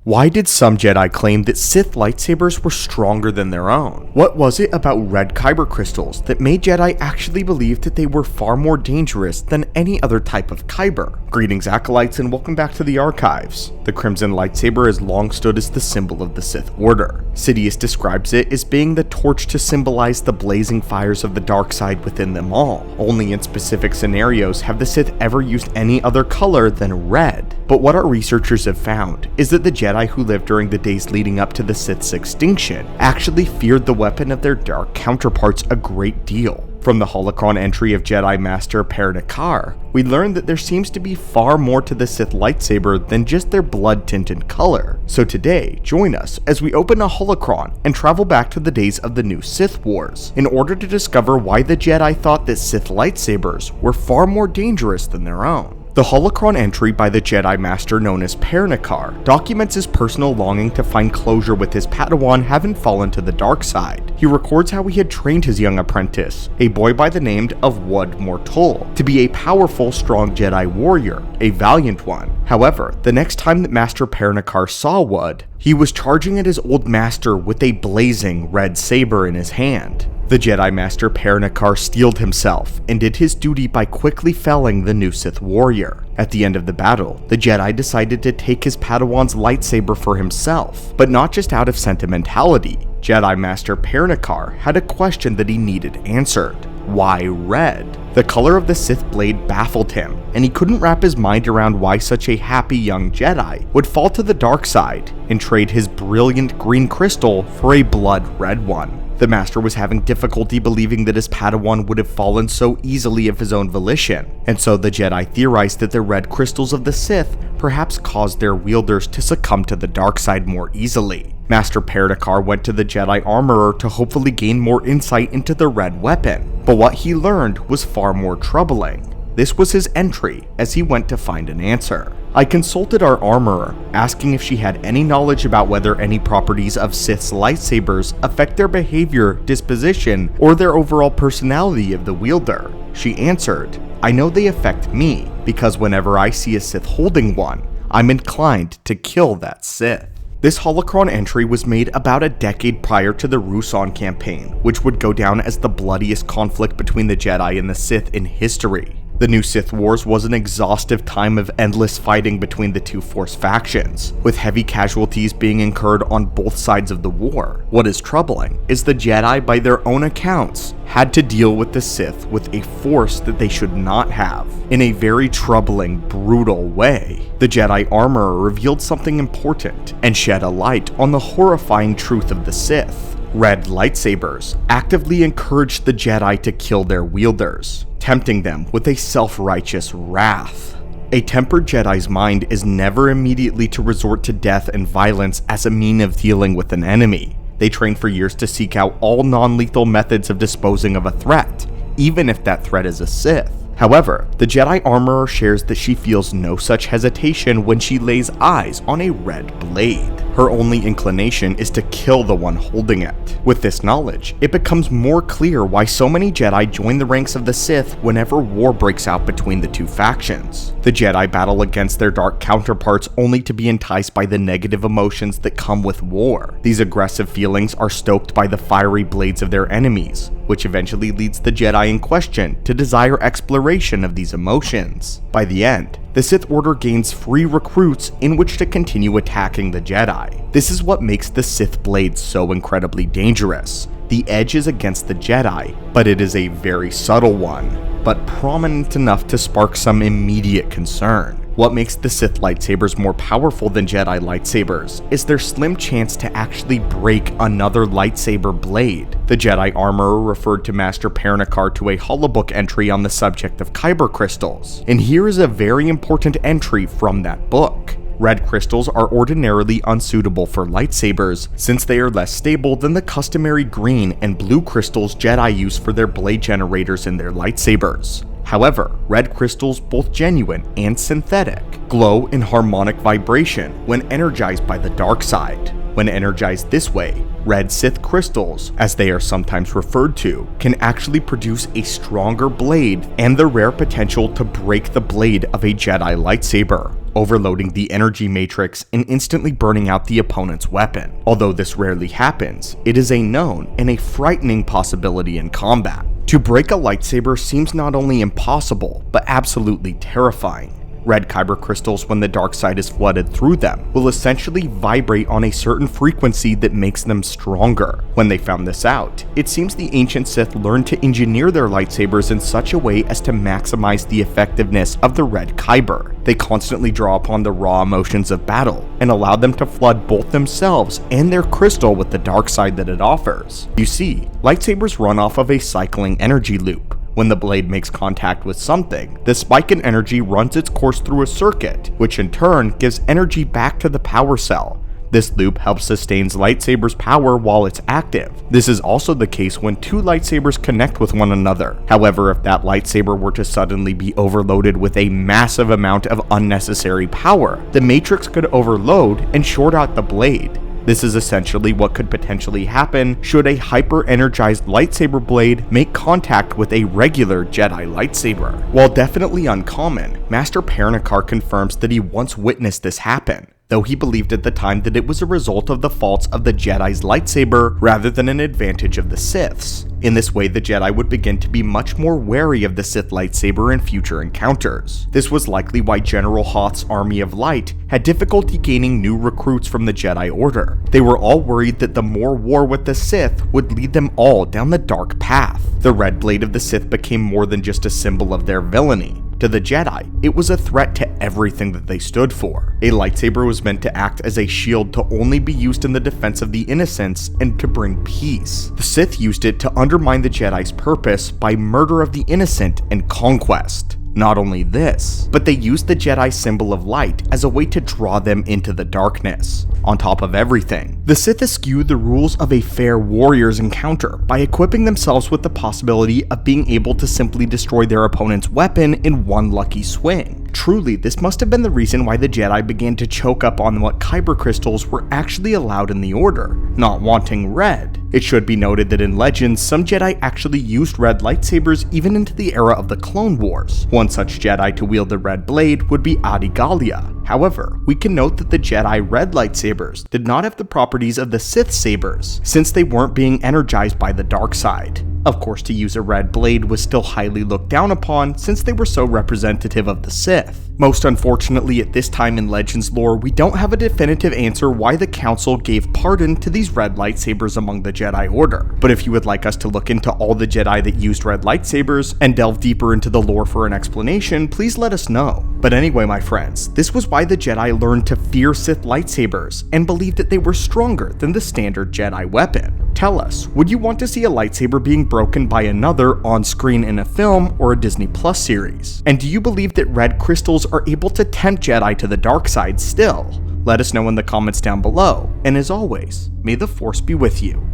Why did some Jedi claim that Sith lightsabers were stronger than their own? What was it about red kyber crystals that made Jedi actually believe that they were far more dangerous than any other type of kyber? Greetings acolytes and welcome back to the archives. The crimson lightsaber has long stood as the symbol of the Sith Order. Sidious describes it as being the torch to symbolize the blazing fires of the dark side within them all. Only in specific scenarios have the Sith ever used any other color than red. But what our researchers have found is that the Jedi who lived during the days leading up to the Sith's extinction actually feared the weapon of their dark counterparts a great deal. From the holocron entry of Jedi Master Pernikar, we learned that there seems to be far more to the Sith lightsaber than just their blood-tinted color. So today, join us as we open a holocron and travel back to the days of the new Sith Wars, in order to discover why the Jedi thought that Sith lightsabers were far more dangerous than their own. The holocron entry by the Jedi Master known as Pernikar documents his personal longing to find closure with his Padawan having fallen to the dark side. He records how he had trained his young apprentice, a boy by the name of Wud Mortul, to be a powerful, strong Jedi warrior, a valiant one. However, the next time that Master Pernikar saw Wud, he was charging at his old master with a blazing red saber in his hand. The Jedi Master Pernikar steeled himself and did his duty by quickly felling the new Sith warrior. At the end of the battle, the Jedi decided to take his Padawan's lightsaber for himself, but not just out of sentimentality. Jedi Master Pernikar had a question that he needed answered. Why red? The color of the Sith blade baffled him, and he couldn't wrap his mind around why such a happy young Jedi would fall to the dark side and trade his brilliant green crystal for a blood red one. The Master was having difficulty believing that his Padawan would have fallen so easily of his own volition, and so the Jedi theorized that the red crystals of the Sith perhaps caused their wielders to succumb to the dark side more easily. Master Pernikar went to the Jedi Armorer to hopefully gain more insight into the red weapon, but what he learned was far more troubling. This was his entry as he went to find an answer. I consulted our armorer, asking if she had any knowledge about whether any properties of Sith's lightsabers affect their behavior, disposition, or their overall personality of the wielder. She answered, "I know they affect me, because whenever I see a Sith holding one, I'm inclined to kill that Sith." This holocron entry was made about a decade prior to the Ruusan campaign, which would go down as the bloodiest conflict between the Jedi and the Sith in history. The new Sith Wars was an exhaustive time of endless fighting between the two Force factions, with heavy casualties being incurred on both sides of the war. What is troubling is the Jedi, by their own accounts, had to deal with the Sith with a force that they should not have, in a very troubling, brutal way. The Jedi Armorer revealed something important and shed a light on the horrifying truth of the Sith. Red lightsabers actively encouraged the Jedi to kill their wielders, tempting them with a self-righteous wrath. A tempered Jedi's mind is never immediately to resort to death and violence as a mean of dealing with an enemy. They train for years to seek out all non-lethal methods of disposing of a threat, even if that threat is a Sith. However, the Jedi Armorer shares that she feels no such hesitation when she lays eyes on a red blade. Her only inclination is to kill the one holding it. With this knowledge, it becomes more clear why so many Jedi join the ranks of the Sith whenever war breaks out between the two factions. The Jedi battle against their dark counterparts only to be enticed by the negative emotions that come with war. These aggressive feelings are stoked by the fiery blades of their enemies, which eventually leads the Jedi in question to desire exploration of these emotions. By the end, the Sith Order gains free recruits in which to continue attacking the Jedi. This is what makes the Sith blade so incredibly dangerous. The edge is against the Jedi, but it is a very subtle one, but prominent enough to spark some immediate concern. What makes the Sith lightsabers more powerful than Jedi lightsabers is their slim chance to actually break another lightsaber blade. The Jedi Armorer referred to Master Pernikar to a holobook entry on the subject of kyber crystals, and here is a very important entry from that book. Red crystals are ordinarily unsuitable for lightsabers since they are less stable than the customary green and blue crystals Jedi use for their blade generators in their lightsabers. However, red crystals, both genuine and synthetic, glow in harmonic vibration when energized by the dark side. When energized this way, red Sith crystals, as they are sometimes referred to, can actually produce a stronger blade and the rare potential to break the blade of a Jedi lightsaber. overloading the energy matrix and instantly burning out the opponent's weapon. Although this rarely happens, it is a known and a frightening possibility in combat. To break a lightsaber seems not only impossible, but absolutely terrifying. Red kyber crystals, when the dark side is flooded through them, will essentially vibrate on a certain frequency that makes them stronger. When they found this out, it seems the ancient Sith learned to engineer their lightsabers in such a way as to maximize the effectiveness of the red kyber. They constantly draw upon the raw emotions of battle and allow them to flood both themselves and their crystal with the dark side that it offers. You see, lightsabers run off of a cycling energy loop. When the blade makes contact with something, the spike in energy runs its course through a circuit, which in turn gives energy back to the power cell. This loop helps sustain lightsabers' power while it's active. This is also the case when two lightsabers connect with one another. However, if that lightsaber were to suddenly be overloaded with a massive amount of unnecessary power, the matrix could overload and short out the blade. This is essentially what could potentially happen should a hyper-energized lightsaber blade make contact with a regular Jedi lightsaber. While definitely uncommon, Master Pernikar confirms that he once witnessed this happen, though he believed at the time that it was a result of the faults of the Jedi's lightsaber rather than an advantage of the Sith's. In this way, the Jedi would begin to be much more wary of the Sith lightsaber in future encounters. This was likely why General Hoth's Army of Light had difficulty gaining new recruits from the Jedi Order. They were all worried that the more war with the Sith would lead them all down the dark path. The red blade of the Sith became more than just a symbol of their villainy. To the Jedi, it was a threat to everything that they stood for. A lightsaber was meant to act as a shield to only be used in the defense of the innocents and to bring peace. The Sith used it to undermine the Jedi's purpose by murder of the innocent and conquest. Not only this, but they used the Jedi symbol of light as a way to draw them into the darkness. On top of everything, the Sith eschewed the rules of a fair warrior's encounter by equipping themselves with the possibility of being able to simply destroy their opponent's weapon in one lucky swing. Truly, this must have been the reason why the Jedi began to choke up on what kyber crystals were actually allowed in the Order, not wanting red. It should be noted that in Legends, some Jedi actually used red lightsabers even into the era of the Clone Wars. One such Jedi to wield the red blade would be Adi Gallia. However, we can note that the Jedi red lightsabers did not have the properties of the Sith sabers, since they weren't being energized by the dark side. Of course, to use a red blade was still highly looked down upon since they were so representative of the Sith. Most unfortunately, at this time in Legends lore, we don't have a definitive answer why the Council gave pardon to these red lightsabers among the Jedi Order. But if you would like us to look into all the Jedi that used red lightsabers and delve deeper into the lore for an explanation, please let us know. But anyway, my friends, this was why the Jedi learned to fear Sith lightsabers and believed that they were stronger than the standard Jedi weapon. Tell us, would you want to see a lightsaber being broken by another on screen in a film or a Disney Plus series? And do you believe that red crystals are able to tempt Jedi to the dark side still? Let us know in the comments down below, and as always, may the Force be with you.